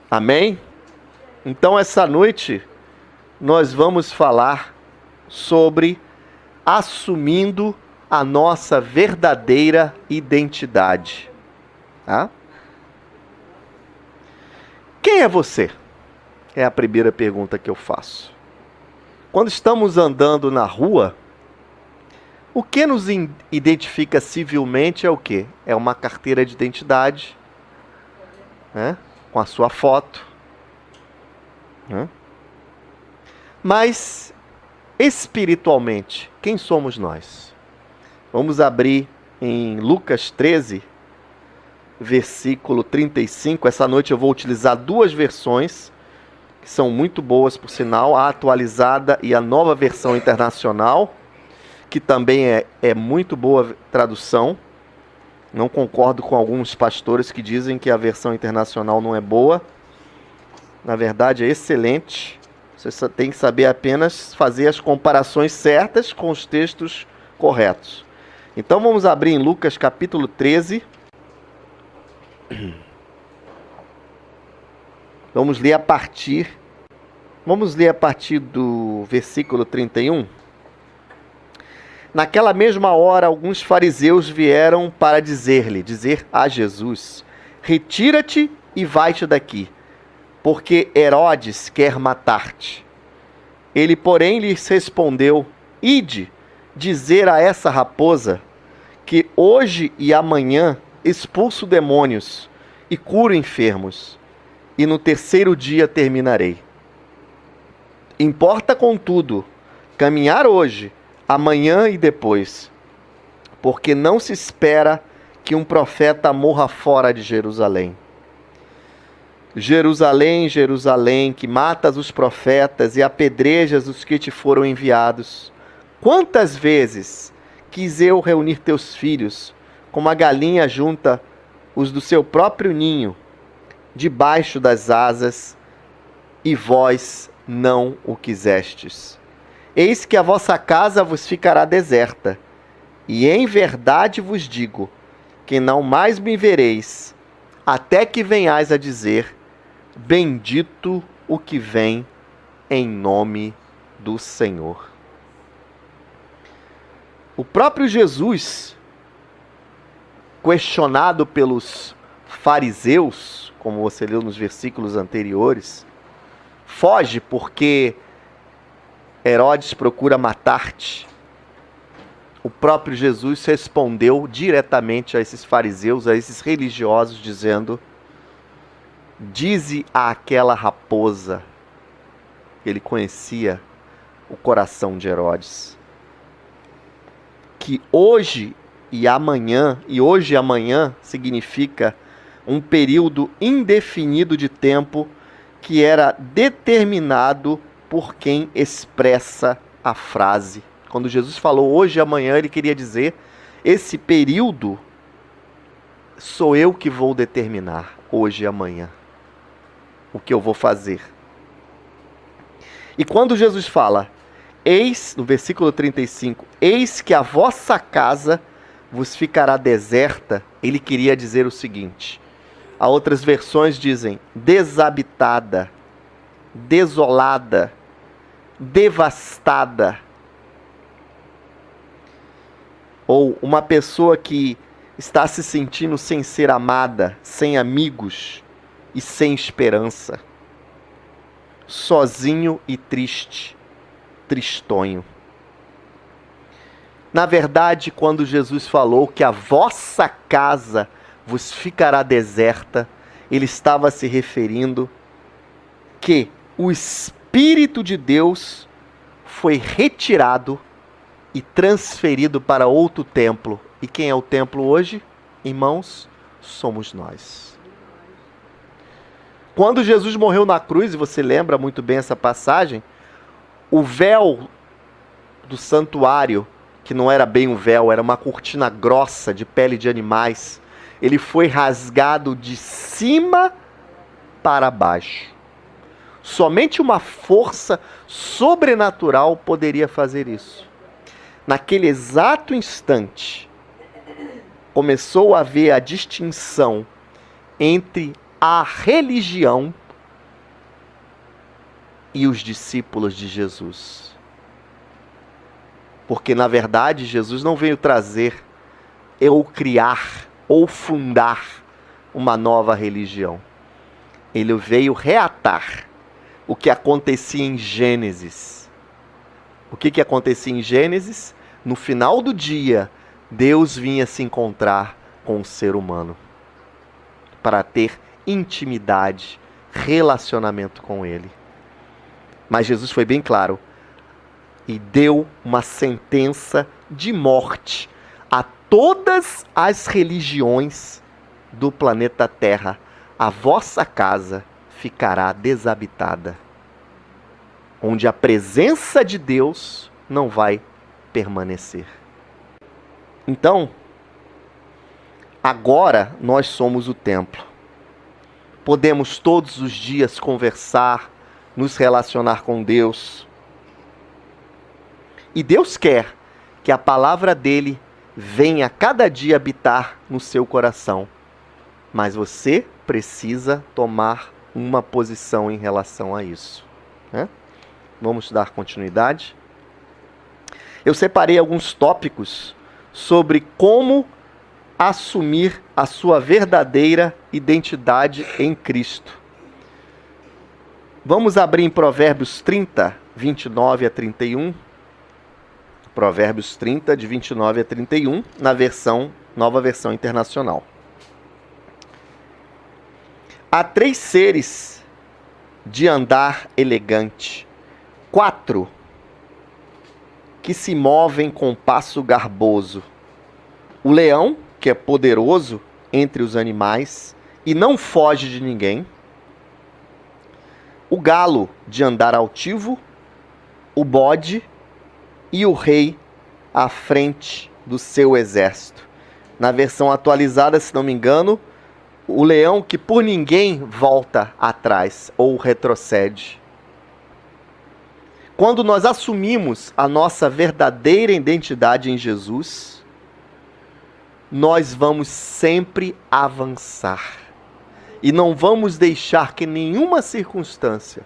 Amém? Então, essa noite, nós vamos falar sobre assumindo a nossa verdadeira identidade. Tá? Quem é você? É a primeira pergunta que eu faço. Quando estamos andando na rua, o que nos identifica civilmente é o quê? É uma carteira de identidade, né? Com a sua foto. Né? Mas, espiritualmente, quem somos nós? Vamos abrir em Lucas 13, versículo 35. Essa noite eu vou utilizar duas versões, que são muito boas, por sinal, a atualizada e a nova versão internacional, que também é muito boa tradução. Não concordo com alguns pastores que dizem que a versão internacional não é boa. Na verdade, é excelente. Você só tem que saber apenas fazer as comparações certas com os textos corretos. Então vamos abrir em Lucas capítulo 13. Vamos ler a partir do versículo 31. Naquela mesma hora, alguns fariseus vieram para dizer a Jesus: retira-te e vai-te daqui, porque Herodes quer matar-te. Ele, porém, lhes respondeu: ide dizer a essa raposa que hoje e amanhã expulso demônios e curo enfermos, e no terceiro dia terminarei. Importa, contudo, caminhar hoje, amanhã e depois, porque não se espera que um profeta morra fora de Jerusalém. Jerusalém, Jerusalém, que matas os profetas e apedrejas os que te foram enviados. Quantas vezes quis eu reunir teus filhos, como a galinha junta os do seu próprio ninho, debaixo das asas, e vós não o quisestes. Eis que a vossa casa vos ficará deserta, e em verdade vos digo, que não mais me vereis, até que venhais a dizer: bendito o que vem em nome do Senhor. O próprio Jesus, questionado pelos fariseus, como você leu nos versículos anteriores, foge porque Herodes procura matar-te. O próprio Jesus respondeu diretamente a esses fariseus, a esses religiosos, dizendo: dize àquela raposa. Ele conhecia o coração de Herodes, que hoje e amanhã significa um período indefinido de tempo que era determinado por quem expressa a frase. Quando Jesus falou hoje e amanhã, ele queria dizer: esse período sou eu que vou determinar, hoje e amanhã, o que eu vou fazer. E quando Jesus fala, eis, no versículo 35, eis que a vossa casa vos ficará deserta, ele queria dizer o seguinte. Há outras versões dizem desabitada, desolada, devastada. Ou uma pessoa que está se sentindo sem ser amada, sem amigos e sem esperança. Sozinho e triste, tristonho. Na verdade, quando Jesus falou que a vossa casa vos ficará deserta, ele estava se referindo que o Espírito de Deus foi retirado e transferido para outro templo. E quem é o templo hoje? Irmãos, somos nós. Quando Jesus morreu na cruz, e você lembra muito bem essa passagem, o véu do santuário, que não era bem um véu, era uma cortina grossa de pele de animais, ele foi rasgado de cima para baixo. Somente uma força sobrenatural poderia fazer isso. Naquele exato instante, começou a haver a distinção entre a religião e os discípulos de Jesus. Porque, na verdade, Jesus não veio trazer ou criar ou fundar uma nova religião. Ele veio reatar o que acontecia em Gênesis. O que acontecia em Gênesis? No final do dia, Deus vinha se encontrar com o ser humano para ter intimidade, relacionamento com ele. Mas Jesus foi bem claro e deu uma sentença de morte a todas as religiões do planeta Terra. A vossa casa ficará desabitada, onde a presença de Deus não vai permanecer. Então, agora nós somos o templo. Podemos todos os dias conversar, nos relacionar com Deus. E Deus quer que a palavra dele venha cada dia habitar no seu coração. Mas você precisa tomar uma posição em relação a isso, né? Vamos dar continuidade. Eu separei alguns tópicos sobre como assumir a sua verdadeira identidade em Cristo. Vamos abrir em Provérbios 30, 29 a 31. Provérbios 30, de 29 a 31, na nova versão internacional. Há 3 seres de andar elegante, 4 que se movem com passo garboso. O leão, que é poderoso entre os animais e não foge de ninguém. O galo, de andar altivo. O bode e o rei à frente do seu exército. Na versão atualizada, se não me engano, o leão que por ninguém volta atrás ou retrocede. Quando nós assumimos a nossa verdadeira identidade em Jesus, nós vamos sempre avançar. E não vamos deixar que nenhuma circunstância,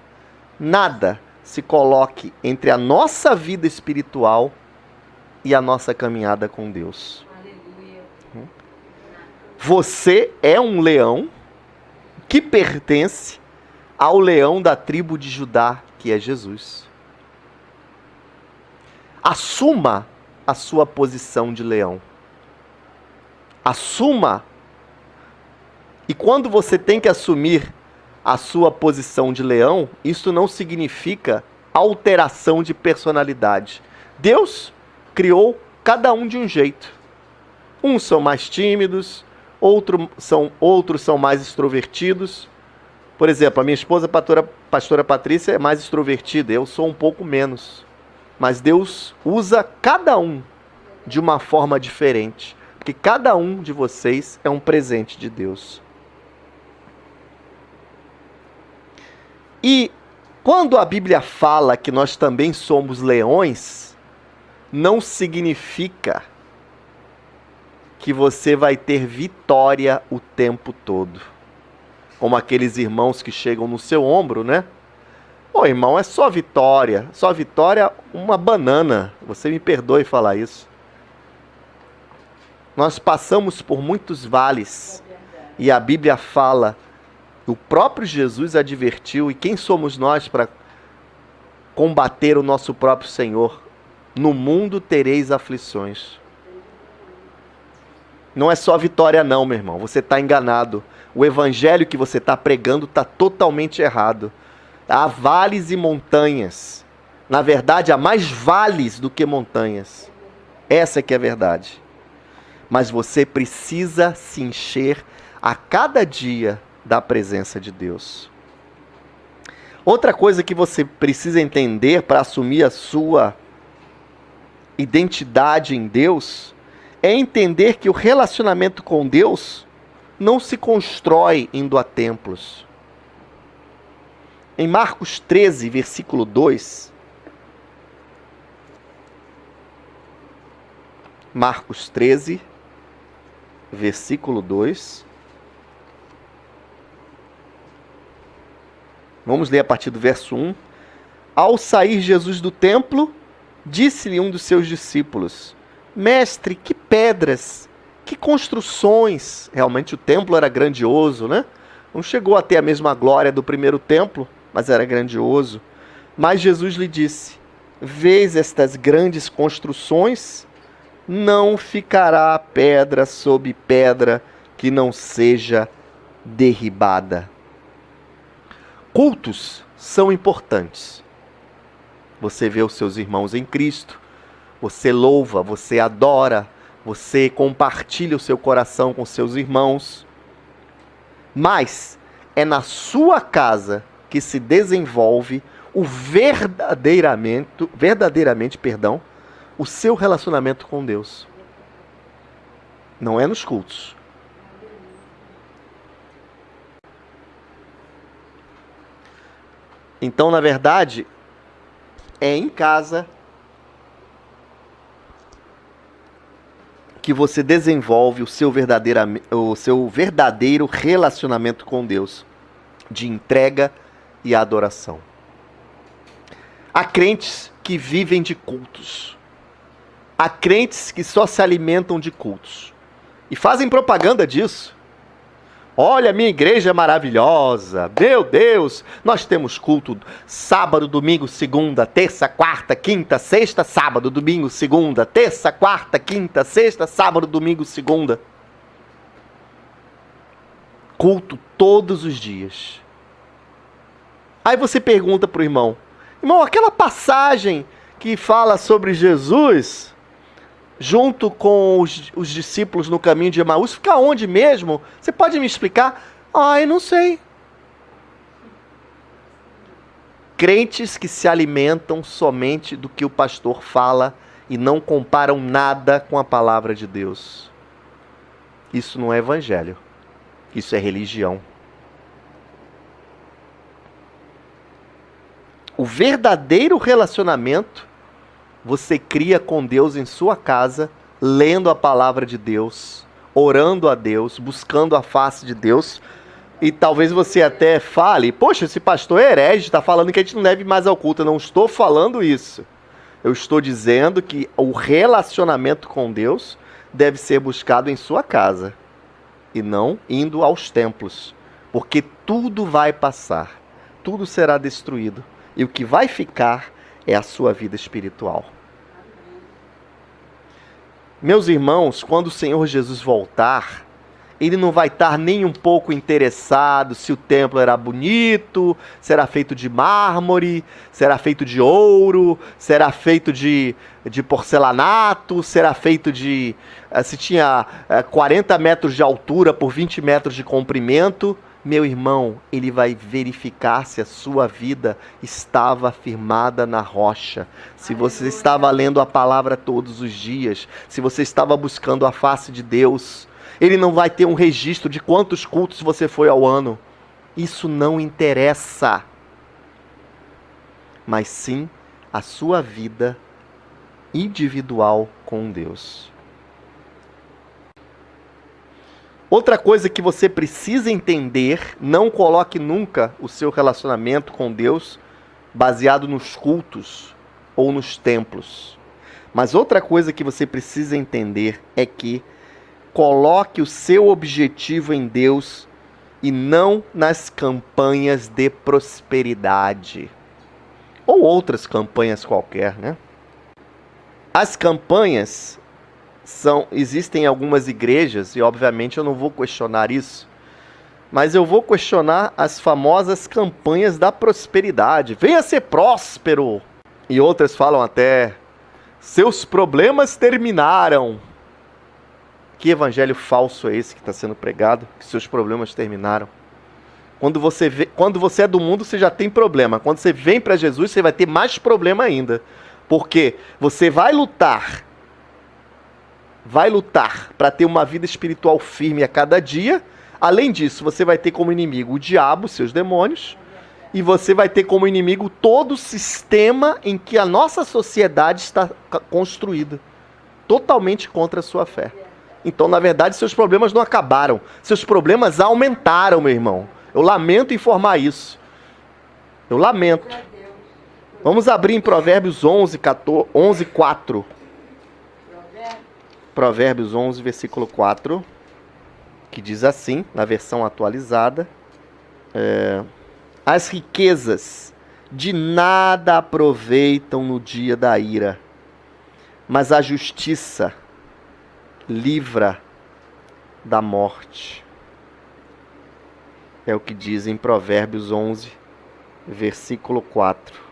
nada, se coloque entre a nossa vida espiritual e a nossa caminhada com Deus. Aleluia. Você é um leão que pertence ao leão da tribo de Judá, que é Jesus. Assuma a sua posição de leão. Assuma. E quando você tem que assumir a sua posição de leão, isso não significa alteração de personalidade. Deus criou cada um de um jeito. Uns são mais tímidos, outros são mais extrovertidos. Por exemplo, a minha esposa, a pastora Patrícia, é mais extrovertida, eu sou um pouco menos. Mas Deus usa cada um de uma forma diferente, porque cada um de vocês é um presente de Deus. E quando a Bíblia fala que nós também somos leões, não significa que você vai ter vitória o tempo todo. Como aqueles irmãos que chegam no seu ombro, né? Pô, irmão, é só vitória, uma banana. Você me perdoe falar isso. Nós passamos por muitos vales e a Bíblia fala, o próprio Jesus advertiu, e quem somos nós para combater o nosso próprio Senhor? No mundo tereis aflições. Não é só vitória não, meu irmão, você está enganado. O evangelho que você está pregando está totalmente errado. Há vales e montanhas. Na verdade, há mais vales do que montanhas. Essa que é a verdade. Mas você precisa se encher a cada dia da presença de Deus. Outra coisa que você precisa entender para assumir a sua identidade em Deus é entender que o relacionamento com Deus não se constrói indo a templos. Em Marcos 13, versículo 2, Marcos 13, versículo 2. Vamos ler a partir do verso 1. Ao sair Jesus do templo, disse-lhe um dos seus discípulos: Mestre, que pedras, que construções. Realmente o templo era grandioso, né? Não chegou a ter a mesma glória do primeiro templo, mas era grandioso. Mas Jesus lhe disse: Vês estas grandes construções? Não ficará pedra sobre pedra que não seja derribada. Cultos são importantes. Você vê os seus irmãos em Cristo, você louva, você adora, você compartilha o seu coração com seus irmãos. Mas é na sua casa que se desenvolve o verdadeiramente, o seu relacionamento com Deus. Não é nos cultos. Então, na verdade, é em casa que você desenvolve o seu verdadeiro relacionamento com Deus, de entrega e adoração. Há crentes que vivem de cultos. Há crentes que só se alimentam de cultos. E fazem propaganda disso. Olha, minha igreja é maravilhosa. Meu Deus, nós temos culto sábado, domingo, segunda, terça, quarta, quinta, sexta, sábado, domingo, segunda, terça, quarta, quinta, sexta, sábado, domingo, segunda. Culto todos os dias. Aí você pergunta para o irmão: irmão, aquela passagem que fala sobre Jesus junto com os discípulos no caminho de Emaús, fica onde mesmo? Você pode me explicar? Eu não sei. Crentes que se alimentam somente do que o pastor fala e não comparam nada com a palavra de Deus. Isso não é evangelho. Isso é religião. O verdadeiro relacionamento você cria com Deus em sua casa, lendo a palavra de Deus, orando a Deus, buscando a face de Deus. E talvez você até fale: poxa, esse pastor é herege, está falando que a gente não deve mais ao culto. Eu não estou falando isso. Eu estou dizendo que o relacionamento com Deus deve ser buscado em sua casa e não indo aos templos. Porque tudo vai passar, tudo será destruído. E o que vai ficar é a sua vida espiritual. Meus irmãos, quando o Senhor Jesus voltar, Ele não vai estar nem um pouco interessado se o templo era bonito, será feito de mármore, será feito de ouro, será feito de porcelanato, será feito de... se tinha 40 metros de altura por 20 metros de comprimento. Meu irmão, Ele vai verificar se a sua vida estava firmada na rocha, se você estava lendo a palavra todos os dias, se você estava buscando a face de Deus. Ele não vai ter um registro de quantos cultos você foi ao ano. Isso não interessa. Mas sim a sua vida individual com Deus. Outra coisa que você precisa entender: não coloque nunca o seu relacionamento com Deus baseado nos cultos ou nos templos. Mas outra coisa que você precisa entender é que coloque o seu objetivo em Deus e não nas campanhas de prosperidade. Ou outras campanhas qualquer, né? As campanhas existem algumas igrejas, e obviamente eu não vou questionar isso, mas eu vou questionar as famosas campanhas da prosperidade. Venha ser próspero! E outras falam até: seus problemas terminaram. Que evangelho falso é esse que está sendo pregado? Que seus problemas terminaram. Quando você é do mundo, você já tem problema. Quando você vem para Jesus, você vai ter mais problema ainda. Porque você vai lutar para ter uma vida espiritual firme a cada dia. Além disso, você vai ter como inimigo o diabo, seus demônios, e você vai ter como inimigo todo o sistema em que a nossa sociedade está construída, totalmente contra a sua fé. Então, na verdade, seus problemas não acabaram, seus problemas aumentaram, meu irmão. Eu lamento informar isso. Eu lamento. Vamos abrir em Provérbios 4. Provérbios 11, versículo 4, que diz assim, na versão atualizada: as riquezas de nada aproveitam no dia da ira, mas a justiça livra da morte. É o que diz em Provérbios 11, versículo 4.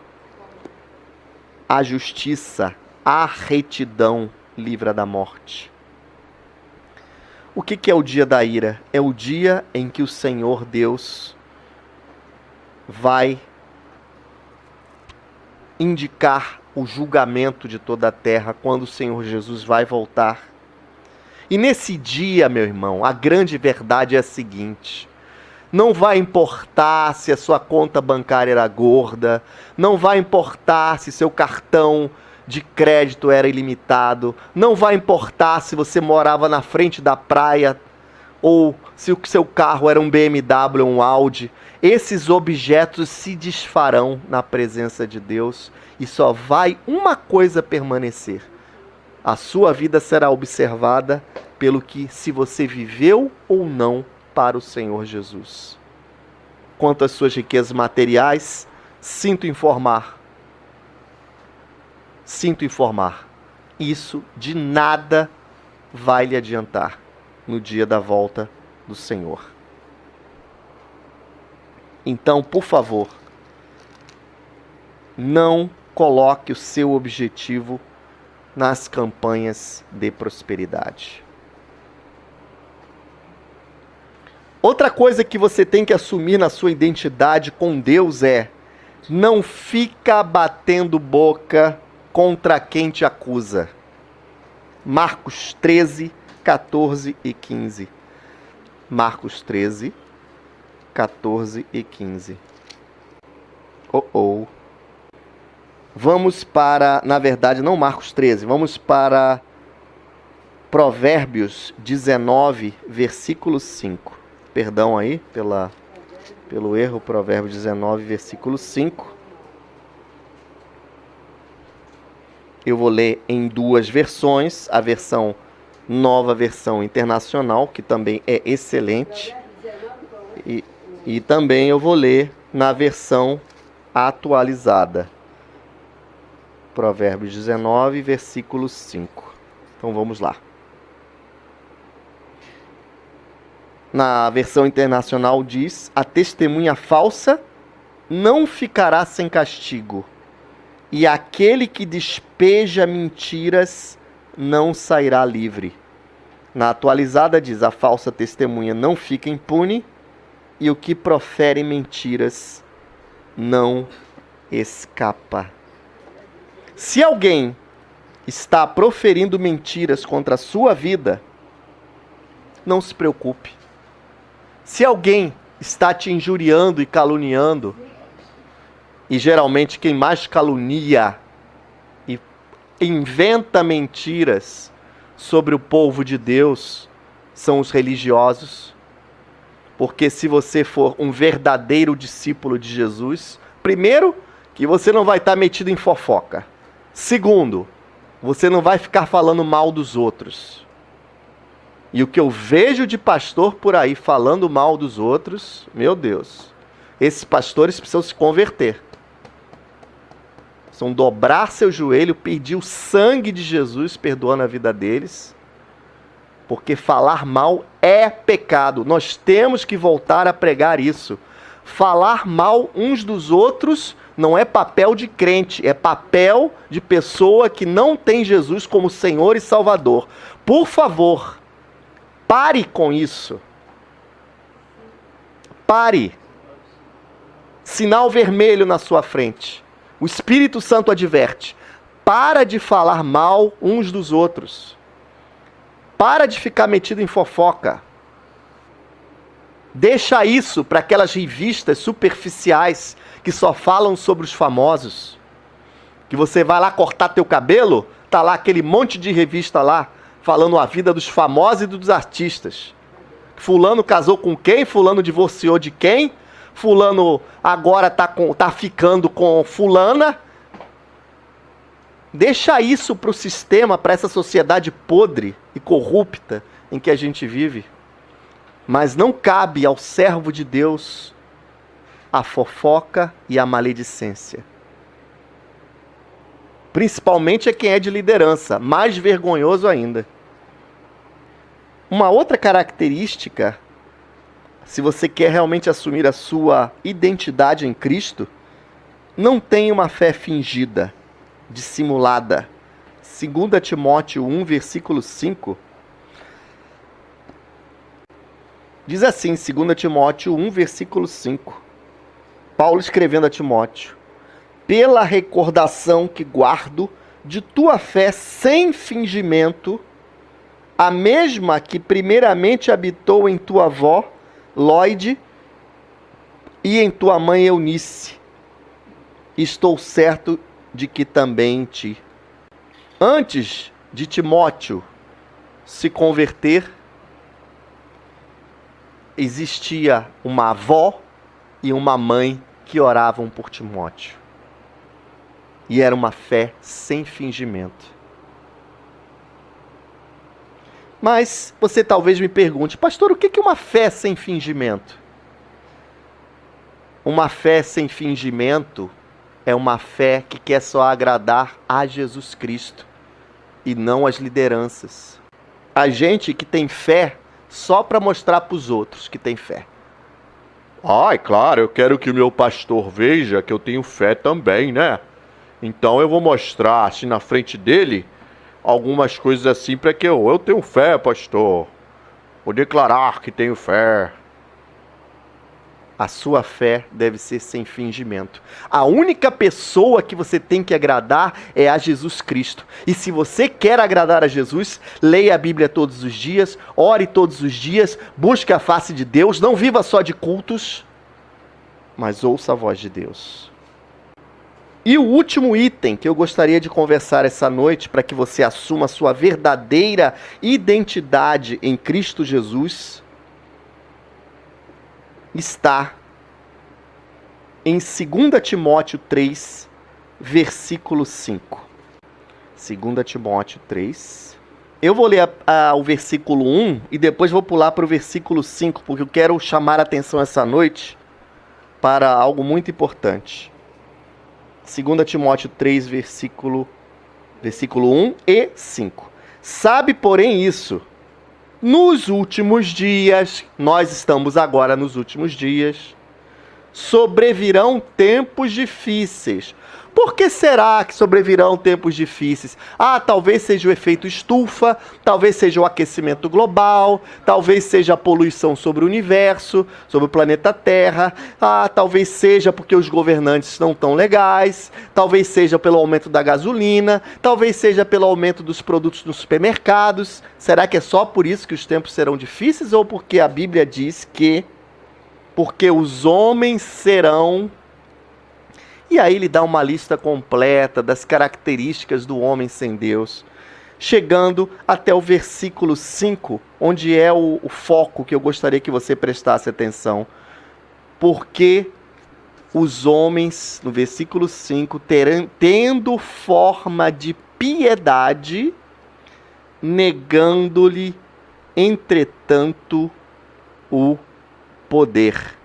A justiça, a retidão livra da morte. O que é o dia da ira? É o dia em que o Senhor Deus vai indicar o julgamento de toda a terra, quando o Senhor Jesus vai voltar. E nesse dia, meu irmão, a grande verdade é a seguinte: não vai importar se a sua conta bancária era gorda, não vai importar se seu cartão de crédito era ilimitado, não vai importar se você morava na frente da praia ou se o seu carro era um BMW ou um Audi. Esses objetos se desfarão na presença de Deus e só vai uma coisa permanecer: a sua vida será observada pelo que se você viveu ou não para o Senhor Jesus. Quanto às suas riquezas materiais, sinto informar, isso de nada vai lhe adiantar no dia da volta do Senhor. Então, por favor, não coloque o seu objetivo nas campanhas de prosperidade. Outra coisa que você tem que assumir na sua identidade com Deus é: não fica batendo boca contra quem te acusa. Marcos 13, 14 e 15. Marcos 13, 14 e 15. Vamos para, na verdade, não Marcos 13, vamos para Provérbios 19, versículo 5. Perdão aí pelo erro, Provérbios 19, versículo 5. Eu vou ler em duas versões, a versão Nova Versão Internacional, que também é excelente, e também eu vou ler na versão atualizada. Provérbios 19, versículo 5. Então vamos lá. Na versão internacional diz: a testemunha falsa não ficará sem castigo, e aquele que despeja mentiras não sairá livre. Na atualizada diz: a falsa testemunha não fica impune, e o que profere mentiras não escapa. Se alguém está proferindo mentiras contra a sua vida, não se preocupe. Se alguém está te injuriando e caluniando, e geralmente quem mais calunia e inventa mentiras sobre o povo de Deus são os religiosos, porque se você for um verdadeiro discípulo de Jesus, primeiro, que você não vai estar metido em fofoca. Segundo, você não vai ficar falando mal dos outros. E o que eu vejo de pastor por aí falando mal dos outros, meu Deus, esses pastores precisam se converter. Precisam dobrar seu joelho, pedir o sangue de Jesus perdoando a vida deles, porque falar mal é pecado. Nós temos que voltar a pregar isso. Falar mal uns dos outros não é papel de crente, é papel de pessoa que não tem Jesus como Senhor e Salvador. Por favor, pare com isso. Pare. Sinal vermelho na sua frente. O Espírito Santo adverte: para de falar mal uns dos outros. Para de ficar metido em fofoca. Deixa isso para aquelas revistas superficiais que só falam sobre os famosos. Que você vai lá cortar teu cabelo, tá lá aquele monte de revista lá, falando a vida dos famosos e dos artistas. Fulano casou com quem? Fulano divorciou de quem? Fulano agora tá ficando com fulana. Deixa isso para o sistema, para essa sociedade podre e corrupta em que a gente vive. Mas não cabe ao servo de Deus a fofoca e a maledicência. Principalmente é quem é de liderança, mais vergonhoso ainda. Uma outra característica, se você quer realmente assumir a sua identidade em Cristo, não tenha uma fé fingida, dissimulada. 2 Timóteo 1, versículo 5, diz assim, 2 Timóteo 1, versículo 5, Paulo escrevendo a Timóteo: pela recordação que guardo de tua fé sem fingimento, a mesma que primeiramente habitou em tua avó, Lóide, e em tua mãe Eunice. Estou certo de que também em ti. Antes de Timóteo se converter, existia uma avó e uma mãe que oravam por Timóteo. E era uma fé sem fingimento. Mas você talvez me pergunte: pastor, o que é uma fé sem fingimento? Uma fé sem fingimento é uma fé que quer só agradar a Jesus Cristo e não as lideranças. A gente que tem fé só para mostrar para os outros que tem fé. Ah, é claro, eu quero que o meu pastor veja que eu tenho fé também, né? Então eu vou mostrar assim na frente dele algumas coisas assim para que eu tenho fé, pastor. Vou declarar que tenho fé. A sua fé deve ser sem fingimento. A única pessoa que você tem que agradar é a Jesus Cristo. E se você quer agradar a Jesus, leia a Bíblia todos os dias, ore todos os dias, busque a face de Deus, não viva só de cultos, mas ouça a voz de Deus. E o último item que eu gostaria de conversar essa noite, para que você assuma a sua verdadeira identidade em Cristo Jesus, está em 2 Timóteo 3, versículo 5. 2 Timóteo 3. Eu vou ler o versículo 1 e depois vou pular para o versículo 5, porque eu quero chamar a atenção essa noite para algo muito importante. 2 Timóteo 3, versículo 1 e 5. Sabe, porém, isso: nos últimos dias, nós estamos agora nos últimos dias, sobrevirão tempos difíceis. Por que será que sobrevirão tempos difíceis? Talvez seja o efeito estufa, talvez seja o aquecimento global, talvez seja a poluição sobre o universo, sobre o planeta Terra, talvez seja porque os governantes não estão legais, talvez seja pelo aumento da gasolina, talvez seja pelo aumento dos produtos nos supermercados. Será que é só por isso que os tempos serão difíceis, ou porque a Bíblia diz que porque os homens serão... E aí ele dá uma lista completa das características do homem sem Deus, chegando até o versículo 5, onde é o foco que eu gostaria que você prestasse atenção. Porque os homens, no versículo 5, tendo forma de piedade, negando-lhe, entretanto, o poder.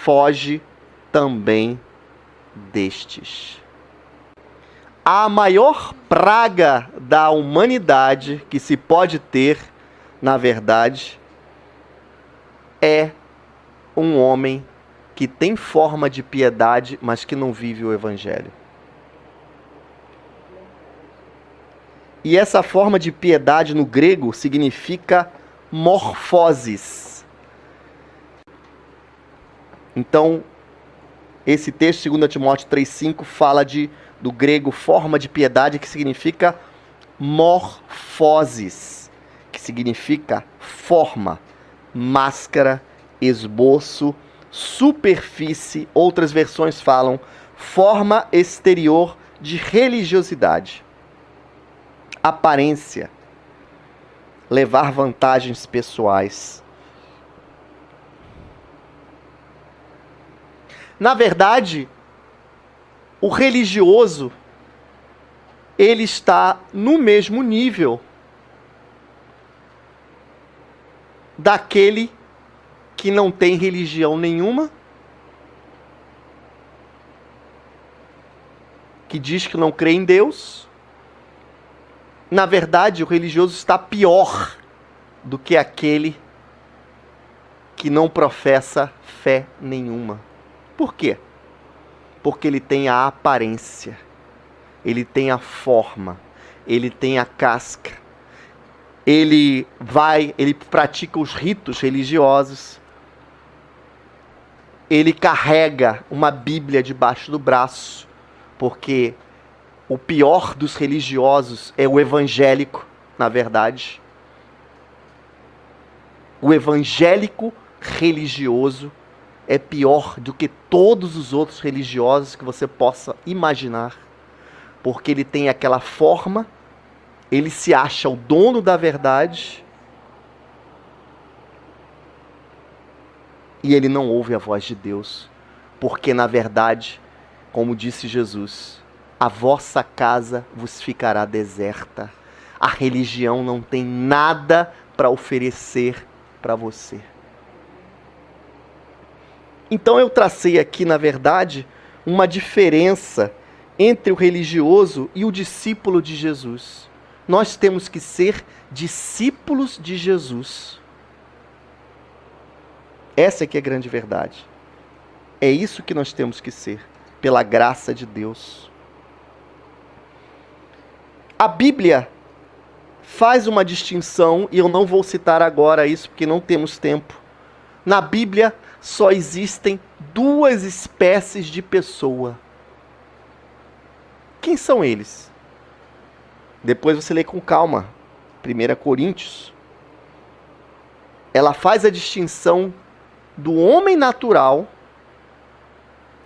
Foge também destes. A maior praga da humanidade que se pode ter, na verdade, é um homem que tem forma de piedade, mas que não vive o Evangelho. E essa forma de piedade no grego significa morfoses. Então, esse texto, 2 Timóteo 3,5, fala do grego forma de piedade, que significa morfoses, que significa forma, máscara, esboço, superfície. Outras versões falam forma exterior de religiosidade, aparência, levar vantagens pessoais. Na verdade, o religioso ele está no mesmo nível daquele que não tem religião nenhuma, que diz que não crê em Deus. Na verdade, o religioso está pior do que aquele que não professa fé nenhuma. Por quê? Porque ele tem a aparência, ele tem a forma, ele tem a casca, ele pratica os ritos religiosos, ele carrega uma Bíblia debaixo do braço, porque o pior dos religiosos é o evangélico, na verdade. O evangélico religioso é pior do que todos os outros religiosos que você possa imaginar, porque ele tem aquela forma, ele se acha o dono da verdade e ele não ouve a voz de Deus, porque na verdade, como disse Jesus, a vossa casa vos ficará deserta. A religião não tem nada para oferecer para você. Então eu tracei aqui, na verdade, uma diferença entre o religioso e o discípulo de Jesus. Nós temos que ser discípulos de Jesus. Essa é que é a grande verdade. É isso que nós temos que ser, pela graça de Deus. A Bíblia faz uma distinção, e eu não vou citar agora isso porque não temos tempo. Na Bíblia só existem duas espécies de pessoa. Quem são eles? Depois você lê com calma. 1 Coríntios. Ela faz a distinção do homem natural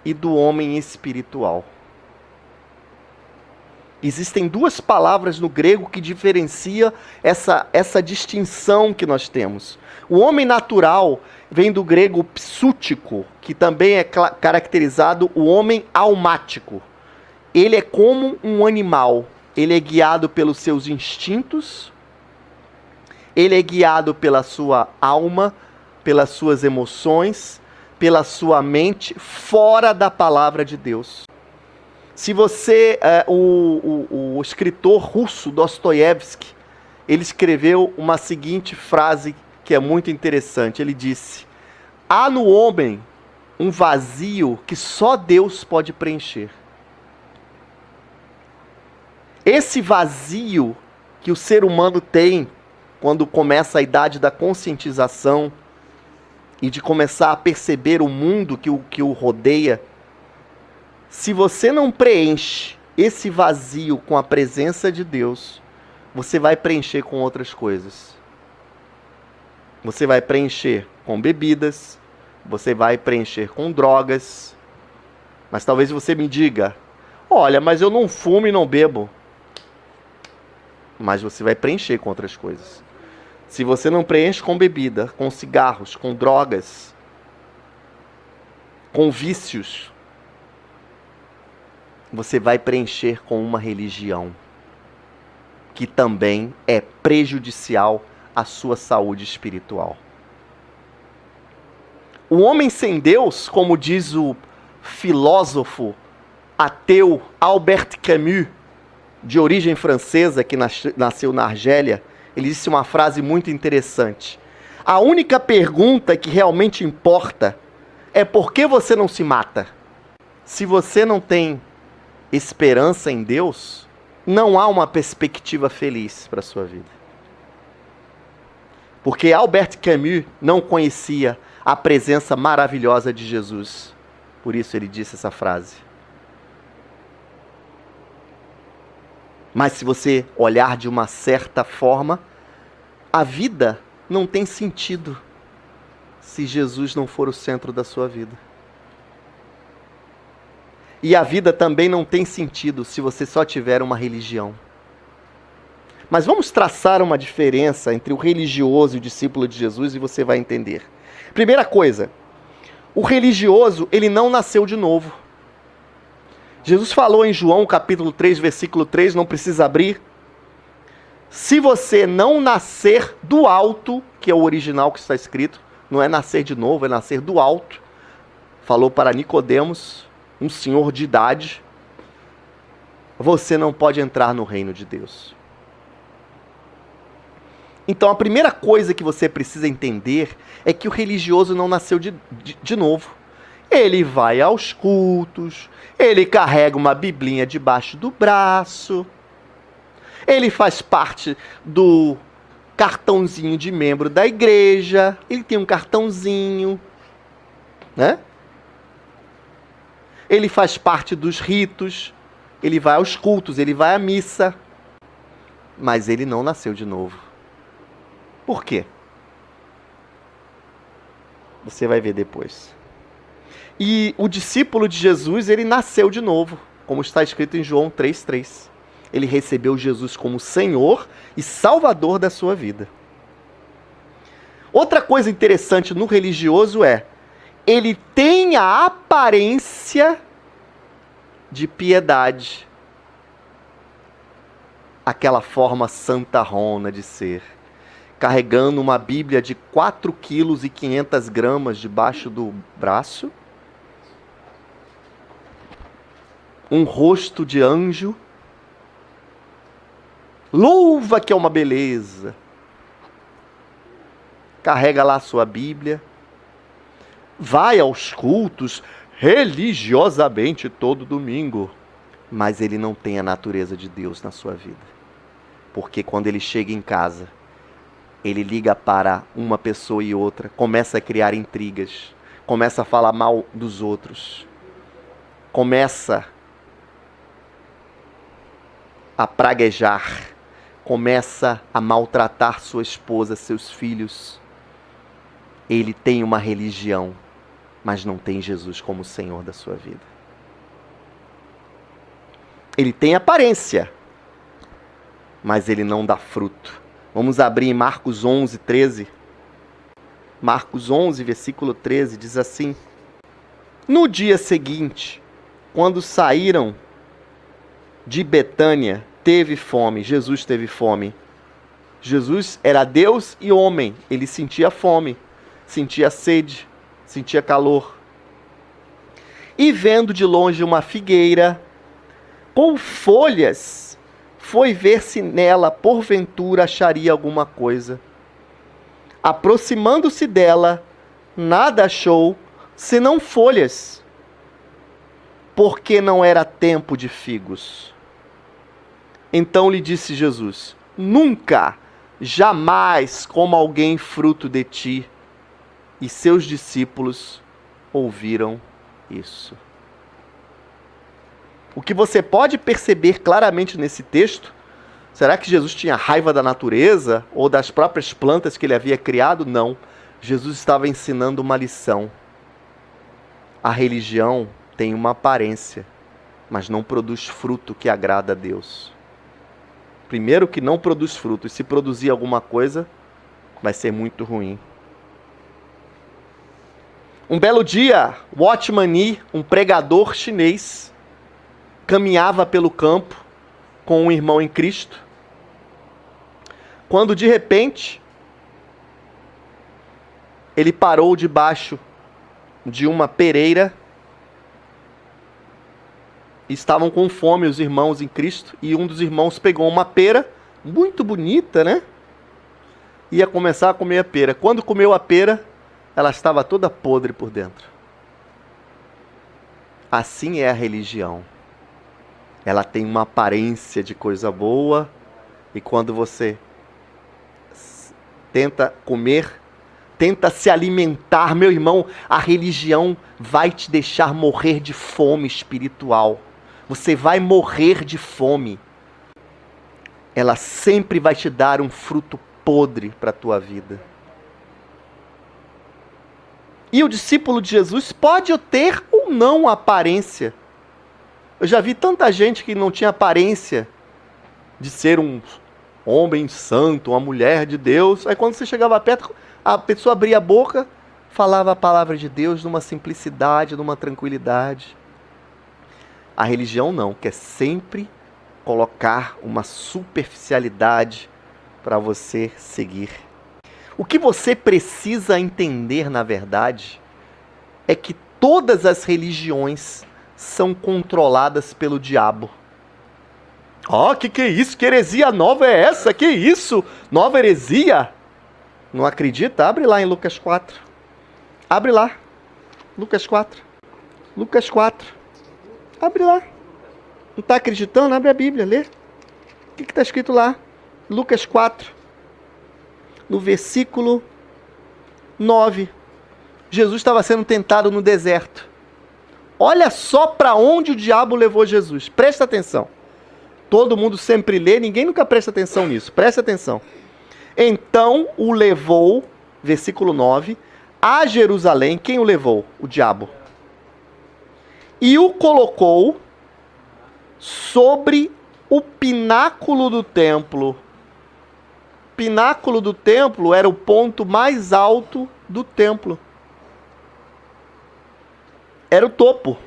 e do homem espiritual. Existem duas palavras no grego que diferenciam essa distinção que nós temos. O homem natural vem do grego psútico, que também é caracterizado o homem almático. Ele é como um animal. Ele é guiado pelos seus instintos, ele é guiado pela sua alma, pelas suas emoções, pela sua mente, fora da palavra de Deus. Se você, o escritor russo Dostoiévski, ele escreveu uma seguinte frase que é muito interessante. Ele disse: há no homem um vazio que só Deus pode preencher. Esse vazio que o ser humano tem quando começa a idade da conscientização e de começar a perceber o mundo que o rodeia, se você não preenche esse vazio com a presença de Deus, você vai preencher com outras coisas. Você vai preencher com bebidas, você vai preencher com drogas, mas talvez você me diga: olha, mas eu não fumo e não bebo. Mas você vai preencher com outras coisas. Se você não preenche com bebida, com cigarros, com drogas, com vícios, você vai preencher com uma religião que também é prejudicial à sua saúde espiritual. O homem sem Deus, como diz o filósofo ateu Albert Camus, de origem francesa, que nasceu na Argélia, ele disse uma frase muito interessante. A única pergunta que realmente importa é por que você não se mata? Se você não tem esperança em Deus, não há uma perspectiva feliz para a sua vida. Porque Albert Camus não conhecia a presença maravilhosa de Jesus. Por isso ele disse essa frase. Mas se você olhar de uma certa forma, a vida não tem sentido se Jesus não for o centro da sua vida. E a vida também não tem sentido se você só tiver uma religião. Mas vamos traçar uma diferença entre o religioso e o discípulo de Jesus e você vai entender. Primeira coisa, o religioso, ele não nasceu de novo. Jesus falou em João capítulo 3, versículo 3, não precisa abrir. Se você não nascer do alto, que é o original que está escrito, não é nascer de novo, é nascer do alto. Falou para Nicodemos, um senhor de idade, você não pode entrar no reino de Deus. Então a primeira coisa que você precisa entender é que o religioso não nasceu de novo. Ele vai aos cultos, ele carrega uma biblinha debaixo do braço, ele faz parte do cartãozinho de membro da igreja, ele tem um cartãozinho, né? Ele faz parte dos ritos, ele vai aos cultos, ele vai à missa, mas ele não nasceu de novo. Por quê? Você vai ver depois. E o discípulo de Jesus, ele nasceu de novo, como está escrito em João 3,3. Ele recebeu Jesus como Senhor e Salvador da sua vida. Outra coisa interessante no religioso é, ele tem a aparência de piedade. Aquela forma santarrona de ser. Carregando uma Bíblia de 4,5 kg debaixo do braço. Um rosto de anjo. Louva que é uma beleza. Carrega lá a sua Bíblia. Vai aos cultos religiosamente todo domingo. Mas ele não tem a natureza de Deus na sua vida. Porque quando ele chega em casa, ele liga para uma pessoa e outra, começa a criar intrigas, começa a falar mal dos outros, começa a praguejar, começa a maltratar sua esposa, seus filhos. Ele tem uma religião, mas não tem Jesus como Senhor da sua vida. Ele tem aparência, mas ele não dá fruto. Vamos abrir em Marcos 11, 13. Marcos 11, versículo 13, diz assim: no dia seguinte, quando saíram de Betânia, teve fome. Jesus teve fome. Jesus era Deus e homem. Ele sentia fome, sentia sede, sentia calor. E vendo de longe uma figueira com folhas, foi ver se nela, porventura, acharia alguma coisa. Aproximando-se dela, nada achou, senão folhas, porque não era tempo de figos. Então lhe disse Jesus: nunca, jamais coma alguém fruto de ti. E seus discípulos ouviram isso. O que você pode perceber claramente nesse texto, será que Jesus tinha raiva da natureza ou das próprias plantas que ele havia criado? Não. Jesus estava ensinando uma lição. A religião tem uma aparência, mas não produz fruto que agrada a Deus. Primeiro que não produz fruto, e se produzir alguma coisa, vai ser muito ruim. Um belo dia, Watchman Nee, um pregador chinês, caminhava pelo campo com um irmão em Cristo, quando de repente ele parou debaixo de uma pereira. Estavam com fome os irmãos em Cristo, e um dos irmãos pegou uma pera muito bonita, né? Ia começar a comer a pera. Quando comeu a pera, ela estava toda podre por dentro. Assim é a religião. Ela tem uma aparência de coisa boa, e quando você tenta comer, tenta se alimentar, meu irmão, a religião vai te deixar morrer de fome espiritual. Você vai morrer de fome. Ela sempre vai te dar um fruto podre para a tua vida. E o discípulo de Jesus pode ter ou não aparência. Eu já vi tanta gente que não tinha aparência de ser um homem santo, uma mulher de Deus. Aí quando você chegava perto, a pessoa abria a boca, falava a palavra de Deus numa simplicidade, numa tranquilidade. A religião não, quer sempre colocar uma superficialidade para você seguir. O que você precisa entender, na verdade, é que todas as religiões são controladas pelo diabo. Que é isso? Que heresia nova é essa? Que isso? Nova heresia? Não acredita? Abre lá em Lucas 4. Abre lá. Lucas 4. Lucas 4. Abre lá. Não está acreditando? Abre a Bíblia, lê. O que está escrito lá? Lucas 4. No versículo 9. Jesus estava sendo tentado no deserto. Olha só para onde o diabo levou Jesus. Presta atenção. Todo mundo sempre lê, ninguém nunca presta atenção nisso. Presta atenção. Então o levou, versículo 9, a Jerusalém. Quem o levou? O diabo. E o colocou sobre o pináculo do templo. Pináculo do templo era o ponto mais alto do templo. Era o topo.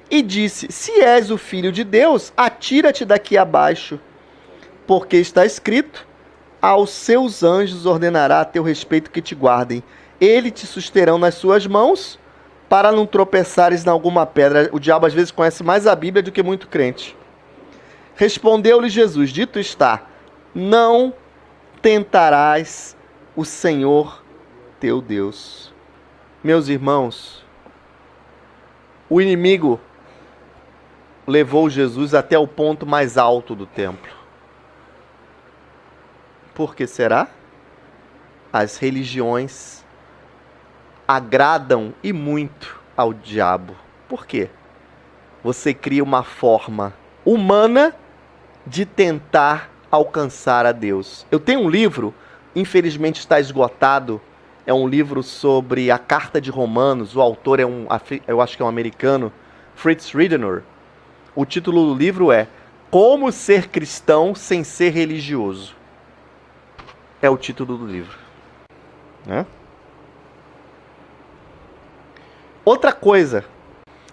E disse: se és o filho de Deus, atira-te daqui abaixo, porque está escrito: aos seus anjos ordenará a teu respeito que te guardem. Eles te susterão nas suas mãos, para não tropeçares em alguma pedra. O diabo às vezes conhece mais a Bíblia do que muito crente. Respondeu-lhe Jesus: dito está, não tentarás o Senhor teu Deus. Meus irmãos, o inimigo levou Jesus até o ponto mais alto do templo. Por que será? As religiões agradam e muito ao diabo. Por quê? Você cria uma forma humana de tentar alcançar a Deus. Eu tenho um livro, infelizmente está esgotado, é um livro sobre a Carta de Romanos, o autor eu acho que é um americano, Fritz Ridenour. O título do livro é Como Ser Cristão Sem Ser Religioso. É o título do livro. Outra coisa,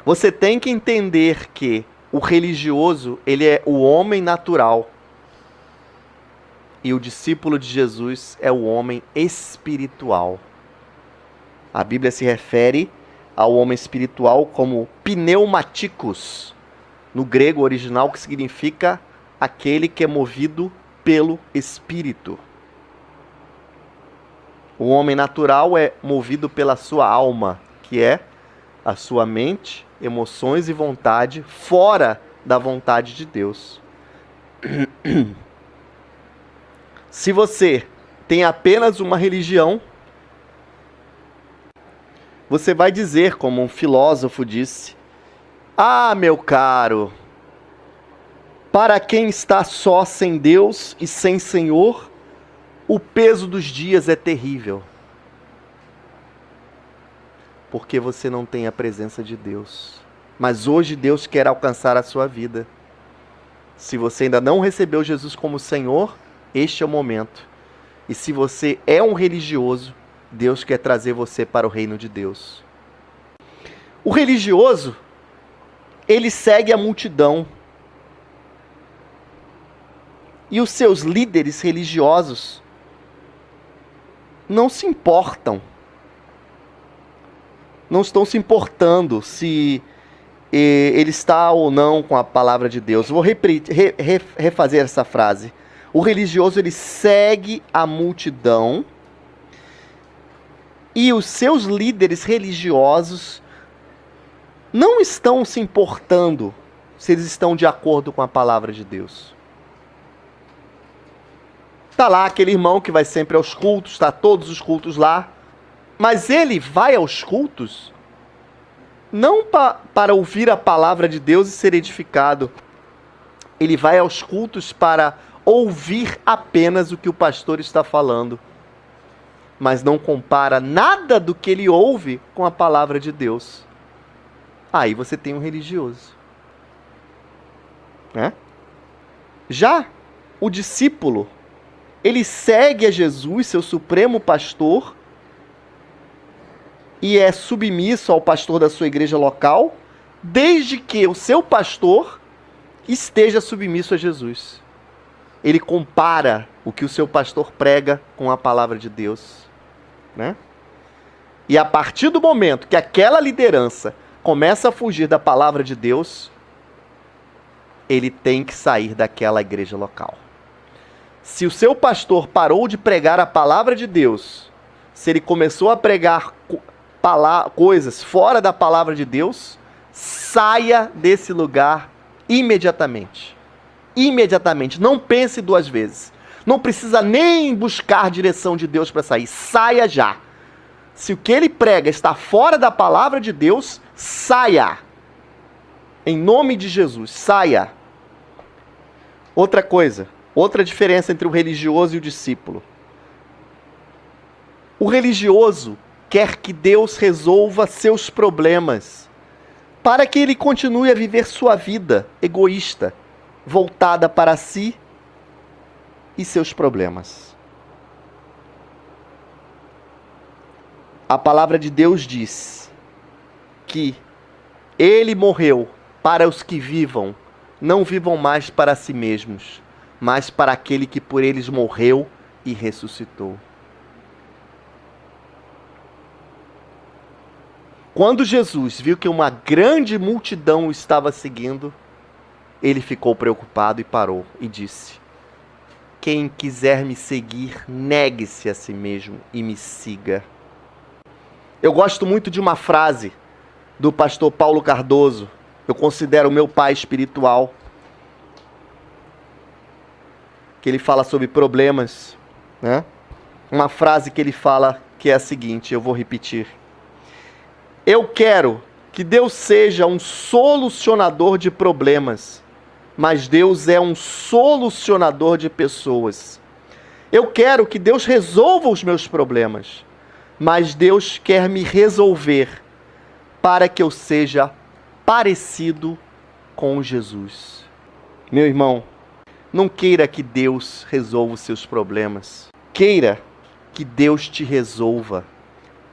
você tem que entender que o religioso, ele é o homem natural. E o discípulo de Jesus é o homem espiritual. A Bíblia se refere ao homem espiritual como pneumaticos, no grego original, que significa aquele que é movido pelo Espírito. O homem natural é movido pela sua alma, que é a sua mente, emoções e vontade fora da vontade de Deus. Se você tem apenas uma religião, você vai dizer, como um filósofo disse: meu caro, para quem está só sem Deus e sem Senhor, o peso dos dias é terrível. Porque você não tem a presença de Deus. Mas hoje Deus quer alcançar a sua vida. Se você ainda não recebeu Jesus como Senhor, este é o momento. E se você é um religioso, Deus quer trazer você para o reino de Deus. O religioso, ele segue a multidão. E os seus líderes religiosos não se importam. Não estão se importando se ele está ou não com a palavra de Deus. Vou refazer essa frase. O religioso, ele segue a multidão e os seus líderes religiosos não estão se importando se eles estão de acordo com a palavra de Deus. Está lá aquele irmão que vai sempre aos cultos, está todos os cultos lá, mas ele vai aos cultos não para ouvir a palavra de Deus e ser edificado. Ele vai aos cultos para ouvir apenas o que o pastor está falando, mas não compara nada do que ele ouve com a palavra de Deus. Aí você tem um religioso. Já o discípulo, ele segue a Jesus, seu supremo pastor, e é submisso ao pastor da sua igreja local, desde que o seu pastor esteja submisso a Jesus. Ele compara o que o seu pastor prega com a palavra de Deus, né? E a partir do momento que aquela liderança começa a fugir da palavra de Deus, ele tem que sair daquela igreja local. Se o seu pastor parou de pregar a palavra de Deus, se ele começou a pregar coisas fora da palavra de Deus, saia desse lugar imediatamente. Imediatamente. Não pense duas vezes. Não precisa nem buscar direção de Deus para sair. Saia já. Se o que ele prega está fora da palavra de Deus, saia. Em nome de Jesus, saia. Outra coisa, outra diferença entre o religioso e o discípulo. O religioso quer que Deus resolva seus problemas, para que ele continue a viver sua vida egoísta, voltada para si e seus problemas. A palavra de Deus diz que ele morreu para os que vivam, não vivam mais para si mesmos, mas para aquele que por eles morreu e ressuscitou. Quando Jesus viu que uma grande multidão o estava seguindo, ele ficou preocupado e parou e disse: quem quiser me seguir, negue-se a si mesmo e me siga. Eu gosto muito de uma frase do pastor Paulo Cardoso. Eu considero o meu pai espiritual. Que ele fala sobre problemas, né? Uma frase que ele fala que é a seguinte, eu vou repetir. Eu quero que Deus seja um solucionador de problemas, mas Deus é um solucionador de pessoas. Eu quero que Deus resolva os meus problemas, mas Deus quer me resolver para que eu seja parecido com Jesus. Meu irmão, não queira que Deus resolva os seus problemas. Queira que Deus te resolva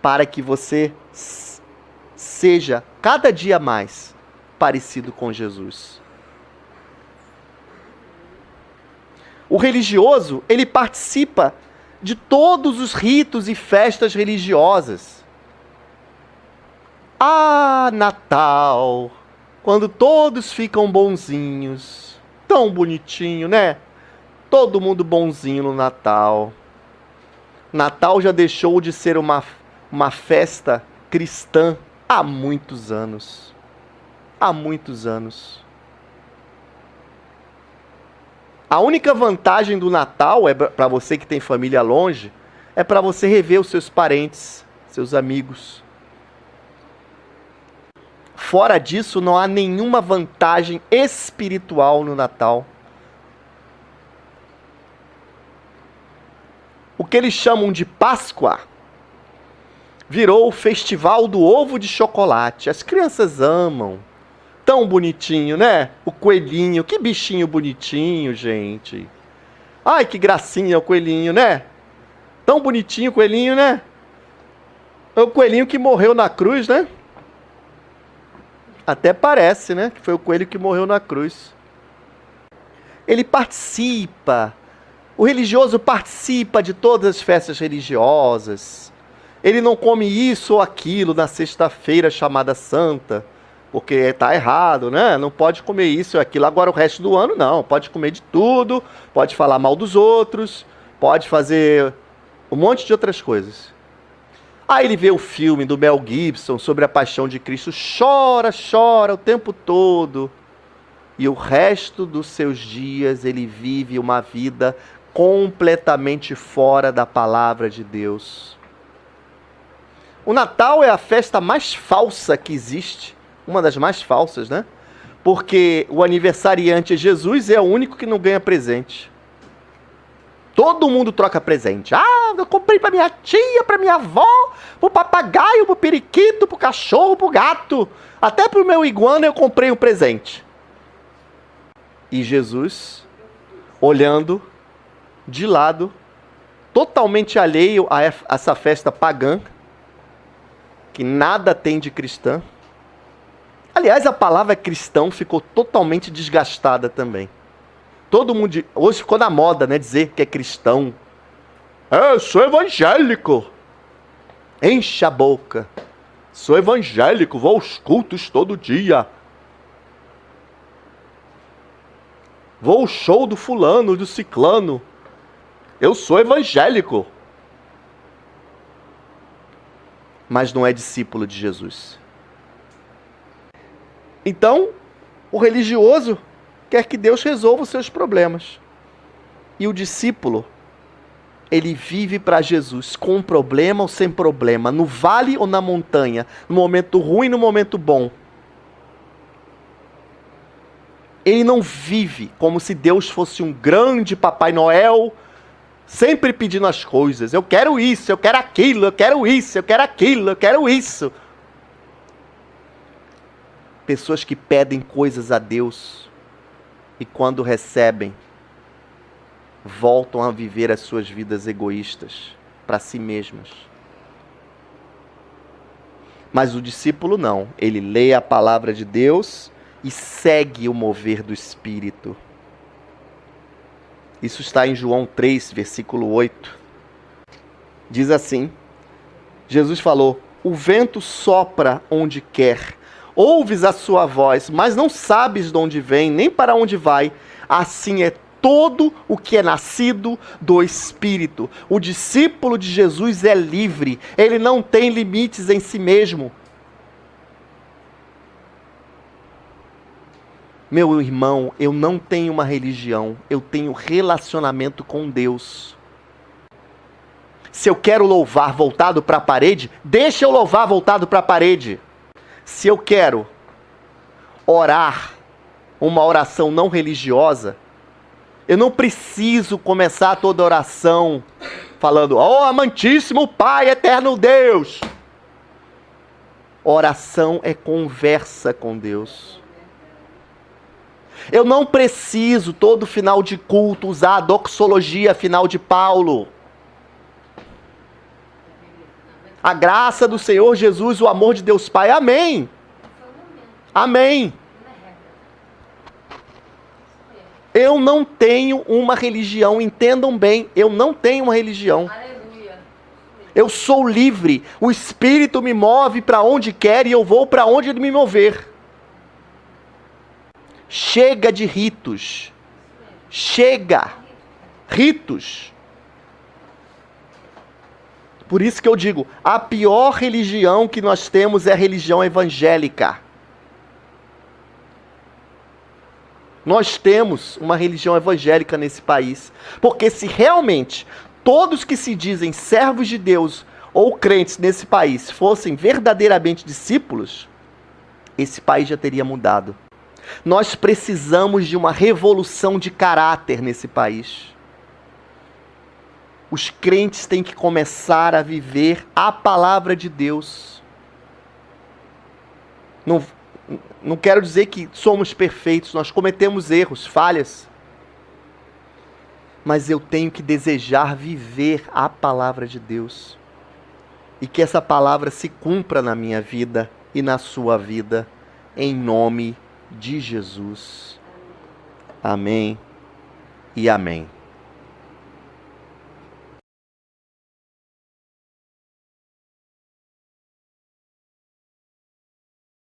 para que você seja cada dia mais parecido com Jesus. O religioso, ele participa de todos os ritos e festas religiosas. Ah, Natal, quando todos ficam bonzinhos, tão bonitinho, né? Todo mundo bonzinho no Natal. Natal já deixou de ser uma festa cristã há muitos anos. Há muitos anos. A única vantagem do Natal, para você que tem família longe, é para você rever os seus parentes, seus amigos. Fora disso, não há nenhuma vantagem espiritual no Natal. O que eles chamam de Páscoa virou o festival do ovo de chocolate. As crianças amam. Tão bonitinho, né? O coelhinho. Que bichinho bonitinho, gente. Ai, que gracinha o coelhinho, né? Tão bonitinho o coelhinho, né? É o coelhinho que morreu na cruz, né? Até parece, né? Que foi o coelho que morreu na cruz. Ele participa. O religioso participa de todas as festas religiosas. Ele não come isso ou aquilo na sexta-feira chamada santa, porque está errado, né? Não pode comer isso ou aquilo. Agora o resto do ano não. Pode comer de tudo, pode falar mal dos outros, pode fazer um monte de outras coisas. Aí ele vê o filme do Mel Gibson sobre a paixão de Cristo, chora o tempo todo. E o resto dos seus dias ele vive uma vida completamente fora da palavra de Deus. O Natal é a festa mais falsa que existe, uma das mais falsas, né? Porque o aniversariante é Jesus e é o único que não ganha presente. Todo mundo troca presente. Ah, eu comprei para minha tia, para minha avó, pro papagaio, pro periquito, pro cachorro, pro gato. Até pro meu iguana eu comprei um presente. E Jesus, olhando de lado, totalmente alheio a essa festa pagã, que nada tem de cristã, Aliás, a palavra cristão ficou totalmente desgastada também. Todo mundo, hoje ficou na moda, né, dizer que é cristão. Eu sou evangélico. Enche a boca. Sou evangélico, vou aos cultos todo dia. Vou ao show do fulano, do ciclano. Eu sou evangélico. Mas não é discípulo de Jesus. Então, o religioso quer que Deus resolva os seus problemas. E o discípulo, ele vive para Jesus, com problema ou sem problema, no vale ou na montanha, no momento ruim e no momento bom. Ele não vive como se Deus fosse um grande Papai Noel, sempre pedindo as coisas. Eu quero isso, eu quero aquilo, eu quero isso, eu quero aquilo, eu quero isso. Pessoas que pedem coisas a Deus e quando recebem, voltam a viver as suas vidas egoístas para si mesmas. Mas o discípulo não. Ele lê a palavra de Deus e segue o mover do Espírito. Isso está em João 3, versículo 8. Diz assim, Jesus falou, o vento sopra onde quer, ouves a sua voz, mas não sabes de onde vem, nem para onde vai. Assim é todo o que é nascido do Espírito. O discípulo de Jesus é livre, ele não tem limites em si mesmo. Meu irmão, eu não tenho uma religião, eu tenho relacionamento com Deus. Se eu quero louvar voltado para a parede, deixa eu louvar voltado para a parede. Se eu quero orar uma oração não religiosa, eu não preciso começar toda oração falando, ó amantíssimo Pai, eterno Deus. Oração é conversa com Deus. Eu não preciso, todo final de culto, usar a doxologia final de Paulo. A graça do Senhor Jesus, o amor de Deus Pai. Amém. Amém. Eu não tenho uma religião, entendam bem, eu não tenho uma religião. Aleluia. Eu sou livre, o Espírito me move para onde quer e eu vou para onde ele me mover. Chega de ritos. Chega. Ritos. Por isso que eu digo, a pior religião que nós temos é a religião evangélica. Nós temos uma religião evangélica nesse país. Porque se realmente todos que se dizem servos de Deus ou crentes nesse país fossem verdadeiramente discípulos, esse país já teria mudado. Nós precisamos de uma revolução de caráter nesse país. Os crentes têm que começar a viver a palavra de Deus. Não quero dizer que somos perfeitos, nós cometemos erros, falhas. Mas eu tenho que desejar viver a palavra de Deus. E que essa palavra se cumpra na minha vida e na sua vida, em nome de Jesus. Amém e amém.